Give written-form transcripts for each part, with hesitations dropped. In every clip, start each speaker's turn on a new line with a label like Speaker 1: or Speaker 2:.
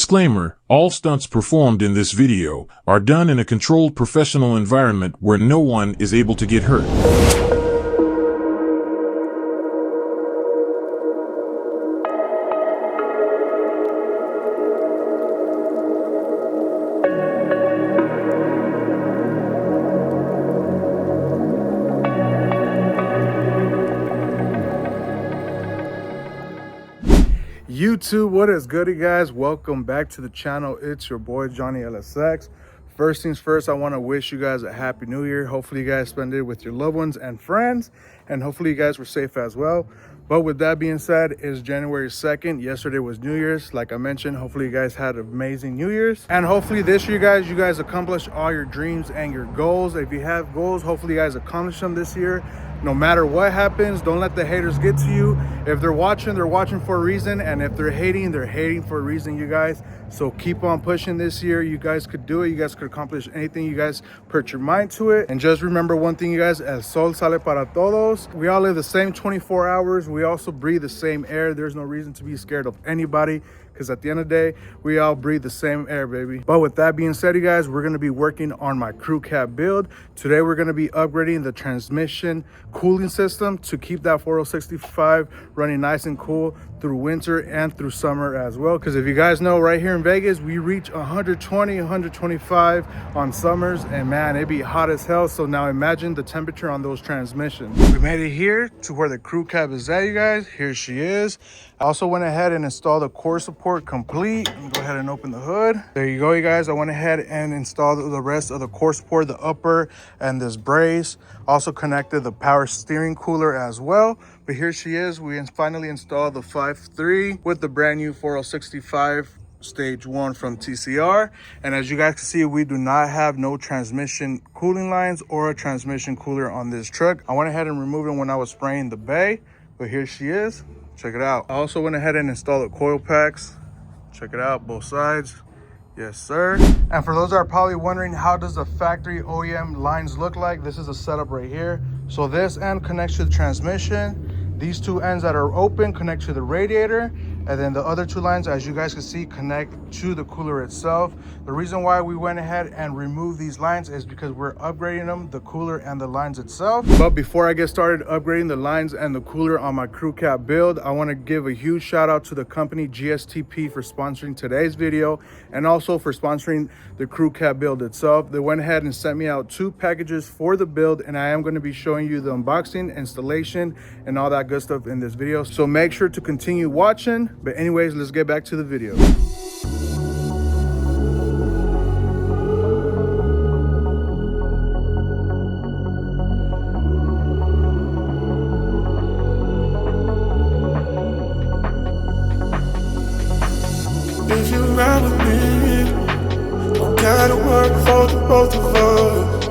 Speaker 1: Disclaimer, all stunts performed in this video are done in a controlled professional environment where no one is able to get hurt.
Speaker 2: YouTube, what is good, you guys? Welcome back to the channel. It's your boy Johnny LSX. First things first, I want to wish you guys a happy new year. Hopefully you guys spend it with your loved ones and friends, and hopefully you guys were safe as well. But with that being said, it's January 2nd. Yesterday was New Year's. Like I mentioned, hopefully you guys had an amazing New Year's, and hopefully this year, you guys accomplished all your dreams and your goals. If you have goals, hopefully you guys accomplish them this year. No matter what happens, don't let the haters get to you. If they're watching for a reason, and if they're hating for a reason, you guys. So keep on pushing this year. You guys could do it. You guys could accomplish anything you guys put your mind to it. And just remember one thing, you guys: el sol sale para todos. We all live the same 24 hours. We also breathe the same air. There's no reason to be scared of anybody, because at the end of the day, we all breathe the same air, baby. But with that being said, you guys, we're gonna be working on my crew cab build. Today, we're gonna be upgrading the transmission cooling system to keep that 4065 running nice and cool through winter and through summer as well. Because if you guys know, right here in Vegas, we reach 120, 125 on summers, and man, it'd be hot as hell. So now imagine the temperature on those transmissions. We made it here to where the crew cab is at, you guys. Here she is. I also went ahead and installed the core support complete. Let me go ahead and open the hood. There you go, you guys. I went ahead and installed the rest of the core support, the upper and this brace. Also connected the power steering cooler as well. But here she is. We finally installed the 5.3 with the brand new 4065 stage 1 from TCR. And as you guys can see, we do not have no transmission cooling lines or a transmission cooler on this truck. I went ahead and removed them when I was spraying the bay, but here she is. Check it out. I also went ahead and installed the coil packs. Check it out, both sides. Yes, sir. And for those that are probably wondering, how does the factory OEM lines look like? This is a setup right here. So this end connects to the transmission. These two ends that are open connect to the radiator. And then the other two lines, as you guys can see, connect to the cooler itself. The reason why we went ahead and removed these lines is because we're upgrading them, the cooler and the lines itself. But before I get started upgrading the lines and the cooler on my crew cab build, I want to give a huge shout out to the company GSTP for sponsoring today's video, and also for sponsoring the crew cab build itself. They went ahead and sent me out 2 packages for the build, and I am going to be showing you the unboxing, installation, and all that good stuff in this video. So make sure to continue watching. But anyways, let's get back to the video.
Speaker 3: If you ride with me, don't gotta work for the both of us.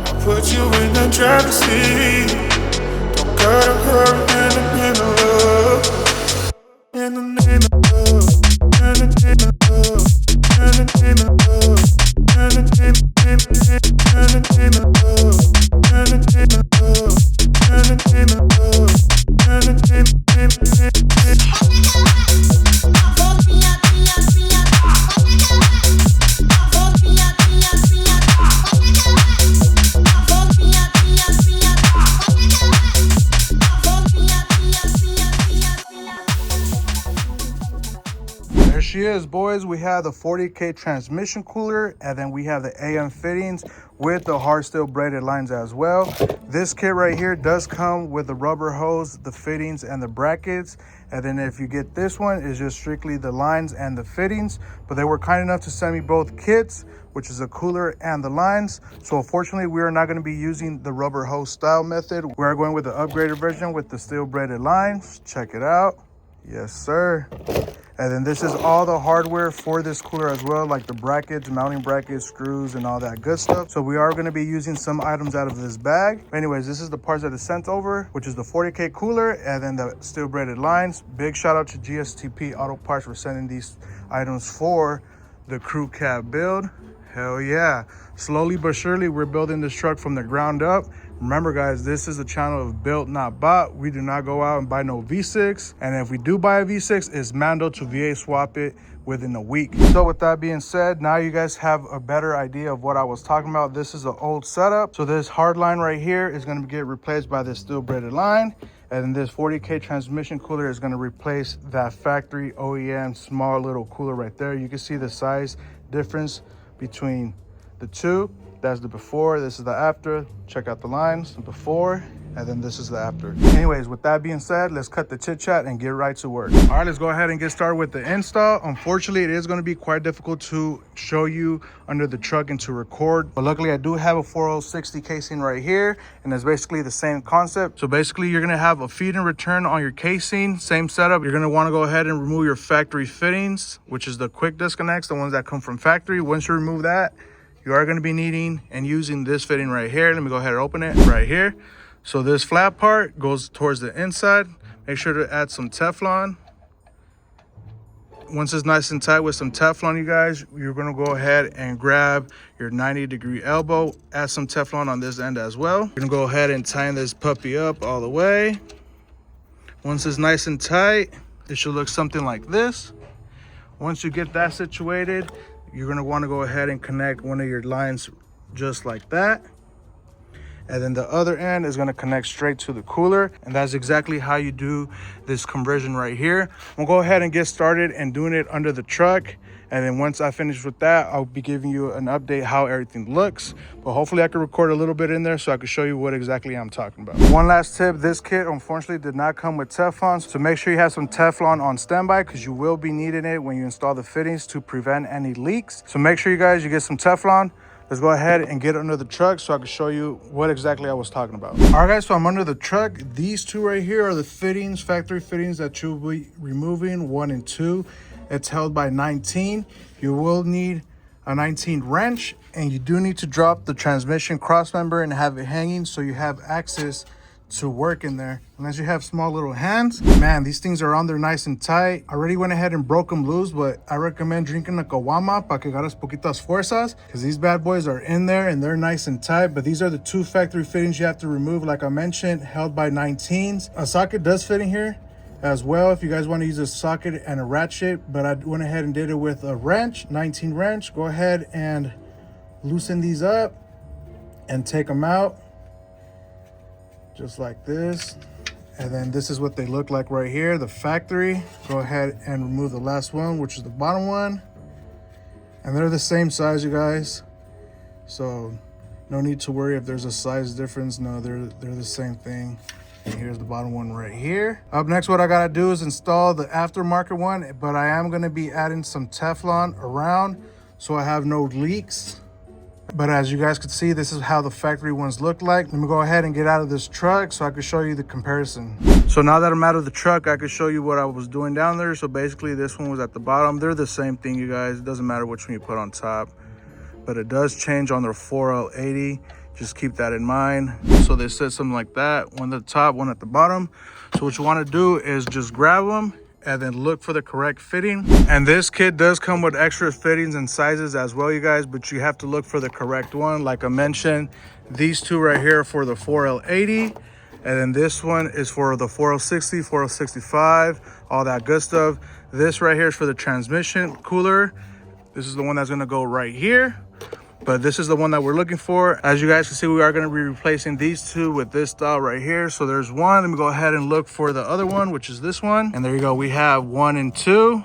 Speaker 3: I'll put you in the driver's seat. Don't gotta hurry in the middle of. In the name of love, in the name of love, in the name of love, in the name of love, in the name of love, in the name of love, in the name
Speaker 2: There she is, boys. We have the 40K transmission cooler, and then we have the AM fittings with the hard steel braided lines as well. This kit right here does come with the rubber hose, the fittings, and the brackets. And then if you get this one, it's just strictly the lines and the fittings. But they were kind enough to send me both kits, which is the cooler and the lines. So unfortunately, we are not going to be using the rubber hose style method. We are going with the upgraded version with the steel braided lines. Check it out. Yes, sir. And then this is all the hardware for this cooler as well, like the brackets, mounting brackets, screws, and all that good stuff. So we are going to be using some items out of this bag. Anyways, this is the parts that is sent over, which is the 40K cooler and then the steel braided lines. Big shout out to GSTP Auto Parts for sending these items for the crew cab build. Hell yeah. Slowly but surely, we're building this truck from the ground up. Remember, guys, this is a channel of built, not bought. We do not go out and buy no V6. And if we do buy a V6, it's Mando to VA swap it within a week. So with that being said, now you guys have a better idea of what I was talking about. This is an old setup. So this hard line right here is going to get replaced by this steel braided line. And then this 40K transmission cooler is going to replace that factory OEM small little cooler right there. You can see the size difference between the two. That's the before, this is the after. Check out the lines, before, and then this is the after. Anyways, with that being said, let's cut the chit chat and get right to work. All right, let's go ahead and get started with the install. Unfortunately, it is going to be quite difficult to show you under the truck and to record, but luckily I do have a 4060 casing right here, and it's basically the same concept. So basically you're going to have a feed and return on your casing, same setup. You're going to want to go ahead and remove your factory fittings, which is the quick disconnects, the ones that come from factory. Once you remove that, you are going to be needing and using this fitting right here. Let me go ahead and open it right here. So this flat part goes towards the inside. Make sure to add some Teflon. Once it's nice and tight with some Teflon, you guys, you're going to go ahead and grab your 90-degree elbow. Add some Teflon on this end as well. You're going to go ahead and tighten this puppy up all the way. Once it's nice and tight, it should look something like this. Once you get that situated, you're going to want to go ahead and connect one of your lines just like that. And then the other end is going to connect straight to the cooler. And that's exactly how you do this conversion right here. We'll go ahead and get started and doing it under the truck. And then once I finish with that, I'll be giving you an update how everything looks. But hopefully I can record a little bit in there so I can show you what exactly I'm talking about. One last tip, this kit unfortunately did not come with Teflon. So make sure you have some Teflon on standby because you will be needing it when you install the fittings to prevent any leaks. So make sure you guys, you get some Teflon. Let's go ahead and get under the truck so I can show you what exactly I was talking about. All right, guys, so I'm under the truck. These two right here are the fittings, factory fittings that you'll be removing, 1 and 2. It's held by 19. You will need a 19 wrench, and you do need to drop the transmission cross member and have it hanging so you have access to work in there. Unless you have small little hands, man, these things are on there nice and tight. I already went ahead and broke them loose, but I recommend drinking a caguama para que agarres poquitas fuerzas, because these bad boys are in there and they're nice and tight. But these are the two factory fittings you have to remove, like I mentioned, held by 19s. A socket does fit in here as well if you guys want to use a socket and a ratchet, but I went ahead and did it with a wrench, 19 wrench. Go ahead and loosen these up and take them out just like this. And then this is what they look like right here, the factory. Go ahead and remove the last one, which is the bottom one. And they're the same size, you guys. So no need to worry if there's a size difference. No, they're the same thing. And here's the bottom one right here. Up next, what I gotta do is install the aftermarket one, but I am gonna be adding some Teflon around so I have no leaks. But as you guys can see, this is how the factory ones look like. Let me go ahead and get out of this truck so I can show you the comparison. So now that I'm out of the truck, I can show you what I was doing down there. So basically this one was at the bottom. They're the same thing, you guys. It doesn't matter which one you put on top, but it does change on their 4L80. Just keep that in mind. So they said something like that, one at the top, one at the bottom. So what you want to do is just grab them and then look for the correct fitting. And this kit does come with extra fittings and sizes as well, you guys, but you have to look for the correct one. Like I mentioned, these two right here are for the 4L80, and then this one is for the 4L60, 4L65, all that good stuff. This right here is for the transmission cooler. This is the one that's going to go right here. But this is the one that we're looking for. As you guys can see, we are going to be replacing these two with this style right here. So there's one. Let me go ahead and look for the other one, which is this one. And there you go. We have 1 and 2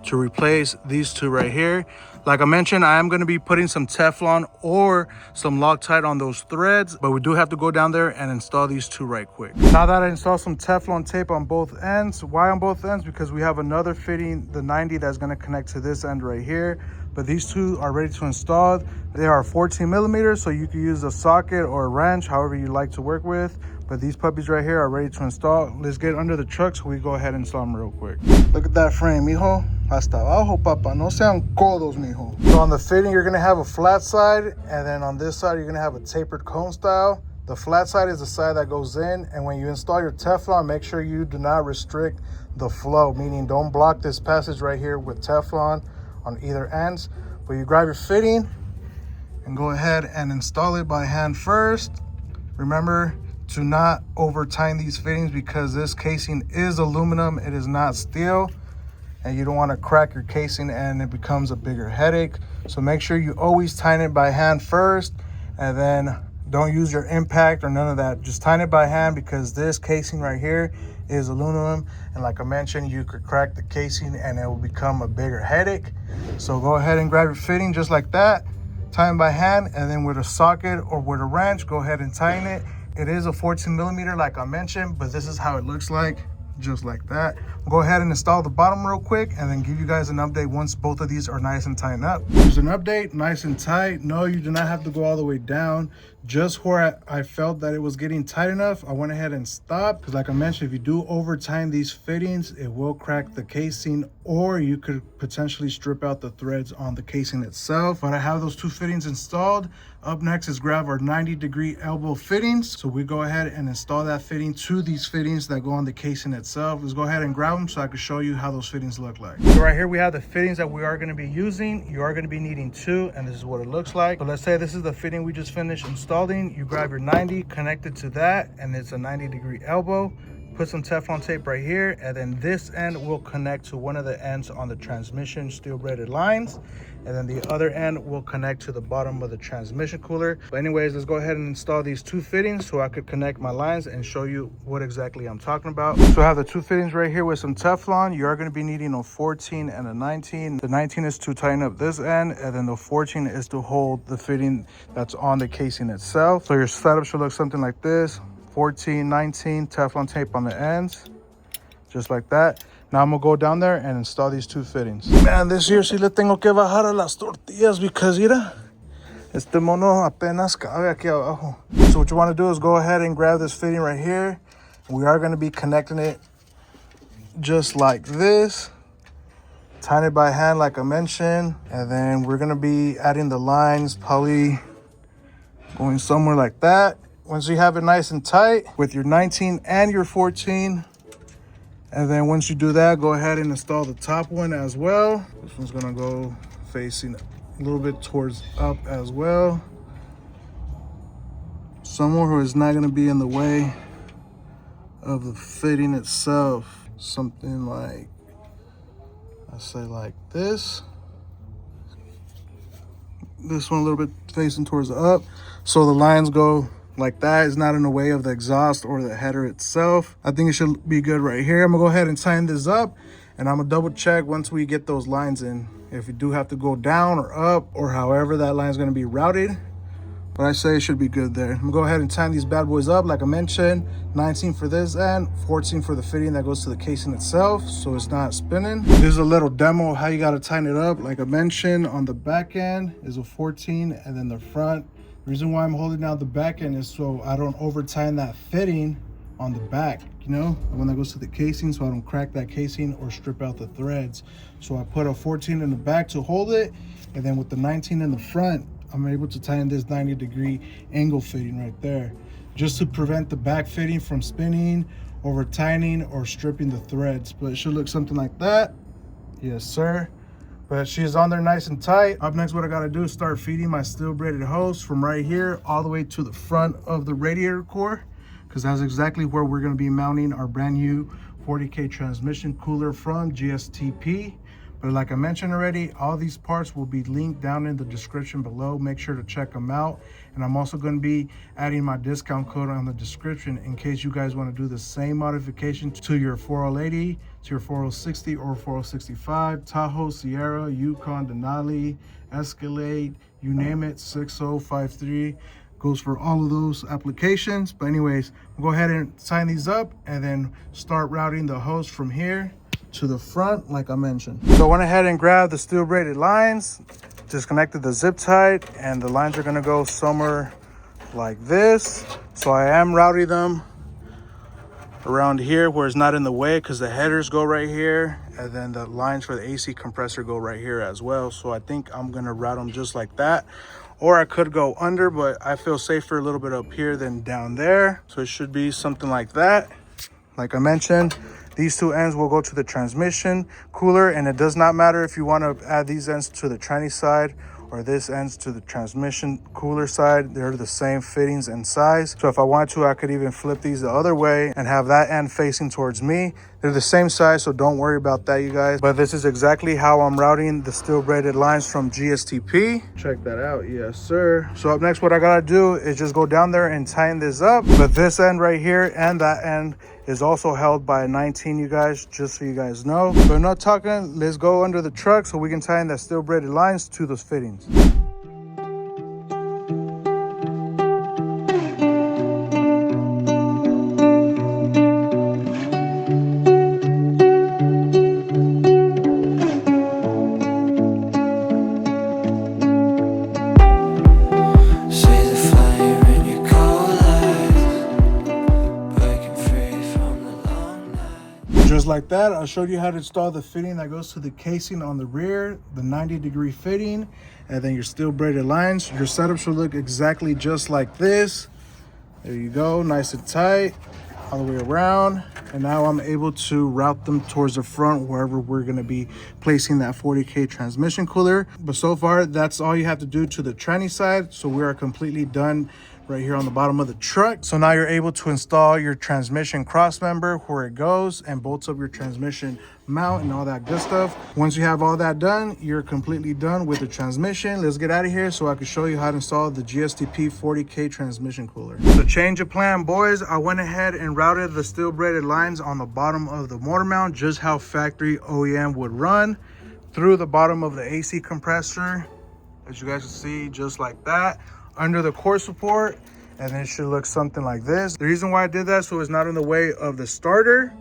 Speaker 2: to replace these two right here. Like I mentioned, I am going to be putting some Teflon or some Loctite on those threads, but we do have to go down there and install these two right quick. Now that I installed some Teflon tape on both ends. Why on both ends? Because we have another fitting, the 90, that's going to connect to this end right here. But these two are ready to install. They are 14 millimeters, so you can use a socket or a wrench, however you like to work with. But these puppies right here are ready to install. Let's get under the truck so we go ahead and install them real quick. Look at that frame, mijo. Hasta abajo, papa. No sean codos, mijo. So on the fitting, you're gonna have a flat side, and then on this side, you're gonna have a tapered cone style. The flat side is the side that goes in, and when you install your Teflon, make sure you do not restrict the flow, meaning don't block this passage right here with Teflon on either ends. But you grab your fitting and go ahead and install it by hand first. Remember to not over tighten these fittings because this casing is aluminum, it is not steel. and you don't want to crack your casing and it becomes a bigger headache. So make sure you always tighten it by hand first, and then don't use your impact or none of that. Just tighten it by hand, because this casing right here is aluminum, and like I mentioned, you could crack the casing and it will become a bigger headache. So go ahead and grab your fitting just like that, tighten by hand, and then with a socket or with a wrench, go ahead and tighten it. It is a 14 millimeter like I mentioned, but this is how it looks like, just like that. Go ahead and install the bottom real quick, and then give you guys an update once both of these are nice and tightened up. Here's an update, nice and tight. No, you do not have to go all the way down. Just where I felt that it was getting tight enough, I went ahead and stopped, because like I mentioned, if you do over tighten these fittings, it will crack the casing, or you could potentially strip out the threads on the casing itself. But I have those two fittings installed. Up next is grab our 90-degree elbow fittings. So we go ahead and install that fitting to these fittings that go on the casing itself. Let's go ahead and grab them so I can show you how those fittings look like. So right here we have the fittings that we are going to be using. You are going to be needing two, and this is what it looks like. So let's say this is the fitting we just finished installing. You grab your 90, connect it to that, and it's a 90-degree elbow. Put some Teflon tape right here, and then this end will connect to one of the ends on the transmission steel braided lines, and then the other end will connect to the bottom of the transmission cooler. But anyways, let's go ahead and install these two fittings so I could connect my lines and show you what exactly I'm talking about. So I have the two fittings right here with some Teflon. You are going to be needing a 14 and a 19. The 19 is to tighten up this end, and then the 14 is to hold the fitting that's on the casing itself. So your setup should look something like this. 14, 19, Teflon tape on the ends, just like that. Now I'm gonna go down there and install these two fittings. Man, this year sí le tengo que bajar a las tortillas, because mira, este mono apenas cabe aquí abajo. So what you wanna do is go ahead and grab this fitting right here. We are gonna be connecting it just like this. Tighten it by hand like I mentioned, and then we're gonna be adding the lines, probably going somewhere like that. Once you have it nice and tight with your 19 and your 14, and then once you do that, go ahead and install the top one as well. This one's gonna go facing a little bit towards up as well, somewhere where it's not gonna be in the way of the fitting itself. Something like, I say like this. This one a little bit facing towards up, so the lines go like that. Is not in the way of the exhaust or the header itself. I think it should be good right here. I'm gonna go ahead and tighten this up, and I'm gonna double check once we get those lines in, if you do have to go down or up or however that line is gonna be routed. But I say it should be good there. I'm gonna go ahead and tighten these bad boys up like I mentioned. 19 for this end, 14 for the fitting that goes to the casing itself, so it's not spinning. This is a little demo of how you gotta tighten it up. Like I mentioned, on the back end is a 14, and then the front. The reason why I'm holding down the back end is so I don't over tighten that fitting on the back, you know, when that goes to the casing, so I don't crack that casing or strip out the threads. So I put a 14 in the back to hold it, and then with the 19 in the front, I'm able to tighten this 90-degree angle fitting right there, just to prevent the back fitting from spinning, over tightening, or stripping the threads. But it should look something like that. Yes, sir. But she's on there nice and tight. Up next, what I gotta do is start feeding my steel braided hose from right here all the way to the front of the radiator core, because that's exactly where we're gonna be mounting our brand new 40K transmission cooler from GSTP. But like I mentioned already, all these parts will be linked down in the description below. Make sure to check them out. And I'm also going to be adding my discount code on the description in case you guys want to do the same modification to your 4080, to your 4060 or 4065, Tahoe, Sierra, Yukon, Denali, Escalade, you name it, 6053. Goes for all of those applications. But anyways, we'll go ahead and sign these up and then start routing the hose from here to the front like I mentioned. So I went ahead and grabbed the steel braided lines, disconnected the zip tie, and the lines are gonna go somewhere like this. So I am routing them around here where it's not in the way, because the headers go right here, and then the lines for the AC compressor go right here as well. So I think I'm gonna route them just like that, or I could go under, but I feel safer a little bit up here than down there. So it should be something like that. Like I mentioned, these two ends will go to the transmission cooler, and it does not matter if you want to add these ends to the tranny side or this ends to the transmission cooler side. They're the same fittings and size. So if I wanted to, I could even flip these the other way and have that end facing towards me, They're the same size, so don't worry about that, you guys. But this is exactly how I'm routing the steel braided lines from GSTP. Check that out. Yes, sir. So up next, what I gotta do is just go down there and tighten this up. But this end right here and that end is also held by a 19, you guys, just so you guys know. So enough talking, let's go under the truck so we can tighten that steel braided lines to those fittings. Just like that, I showed you how to install the fitting that goes to the casing on the rear, the 90-degree fitting, and then your steel braided lines. Your setup should look exactly just like this. There you go, nice and tight all the way around. And now I'm able to route them towards the front wherever we're going to be placing that 40K transmission cooler. But so far, that's all you have to do to the tranny side. So we are completely done right here on the bottom of the truck. So now you're able to install your transmission cross member where it goes and bolts up your transmission mount and all that good stuff. Once you have all that done, you're completely done with the transmission. Let's get out of here so I can show you how to install the GSTP 40K transmission cooler. So change of plan, boys. I went ahead and routed the steel braided lines on the bottom of the motor mount, just how factory OEM would run, through the bottom of the AC compressor, as you guys can see, just like that, under the core support, and it should look something like this. The reason why I did that, so it's not in the way of the starter,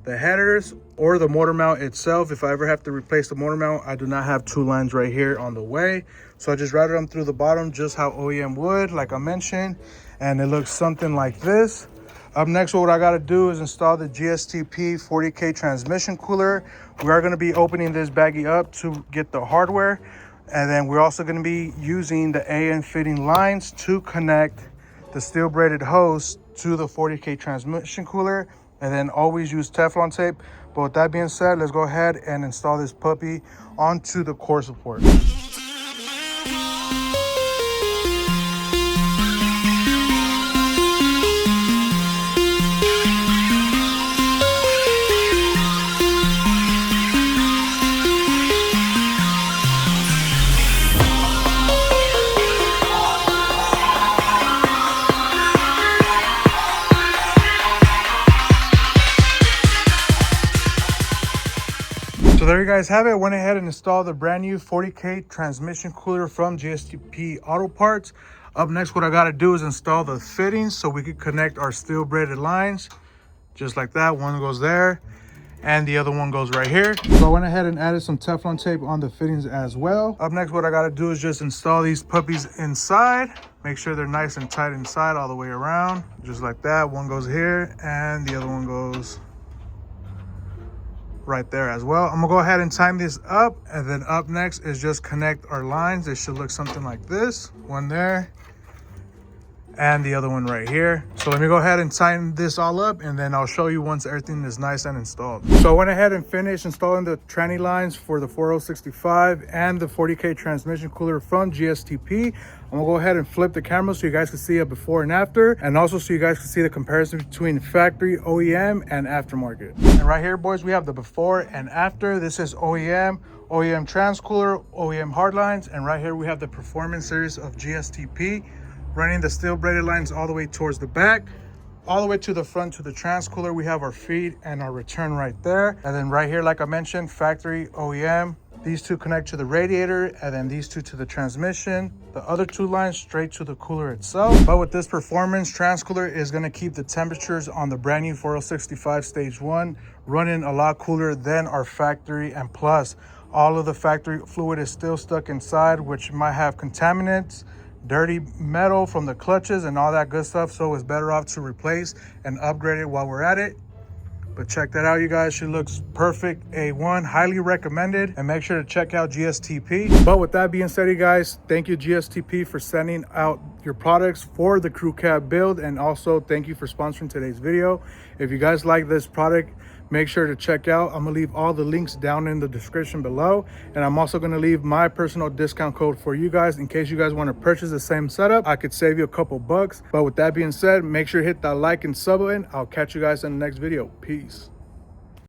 Speaker 2: the headers, or the motor mount itself. If I ever have to replace the motor mount, I do not have two lines right here on the way. So I just routed them through the bottom, just how OEM would, like I mentioned, and it looks something like this. Up next, what I gotta do is install the GSTP 40K transmission cooler. We are gonna be opening this baggie up to get the hardware. And then we're also going to be using the AN fitting lines to connect the steel braided hose to the 40K transmission cooler. And then always use Teflon tape. But with that being said, let's go ahead and install this puppy onto the core support. So there you guys have it. I went ahead and installed the brand new 40K transmission cooler from GSTP Auto Parts. Up next, what I got to do is install the fittings so we can connect our steel braided lines. Just like that. One goes there and the other one goes right here. So I went ahead and added some Teflon tape on the fittings as well. Up next, what I got to do is just install these puppies inside. Make sure they're nice and tight inside all the way around. Just like that. One goes here and the other one goes right there as well. I'm gonna go ahead and tighten this up, and then up next is just connect our lines. It should look something like this. One there and the other one right here. So let me go ahead and tighten this all up, and then I'll show you once everything is nice and installed. So I went ahead and finished installing the tranny lines for the 4065 and the 40K transmission cooler from GSTP. I'm gonna go ahead and flip the camera so you guys can see a before and after, and also so you guys can see the comparison between factory OEM and aftermarket. And right here, boys, we have the before and after. This is OEM trans cooler, OEM hard lines, and right here we have the performance series of GSTP, running the steel braided lines all the way towards the back, all the way to the front to the trans cooler. We have our feed and our return right there. And then right here, like I mentioned, factory OEM. These two connect to the radiator, and then these two to the transmission. The other two lines straight to the cooler itself. But with this performance, trans cooler is gonna keep the temperatures on the brand new 4065 stage 1 running a lot cooler than our factory. And plus, all of the factory fluid is still stuck inside, which might have contaminants, dirty metal from the clutches and all that good stuff. So it's better off to replace and upgrade it while we're at it. But check that out, you guys. She looks perfect. A1, highly recommended. And make sure to check out GSTP. But with that being said, you guys, thank you GSTP for sending out your products for the crew cab build. And also thank you for sponsoring today's video. If you guys like this product, make sure to check out. I'm gonna leave all the links down in the description below. And I'm also gonna leave my personal discount code for you guys in case you guys wanna purchase the same setup. I could save you a couple bucks. But with that being said, make sure to hit that like and sub button. I'll catch you guys in the next video. Peace.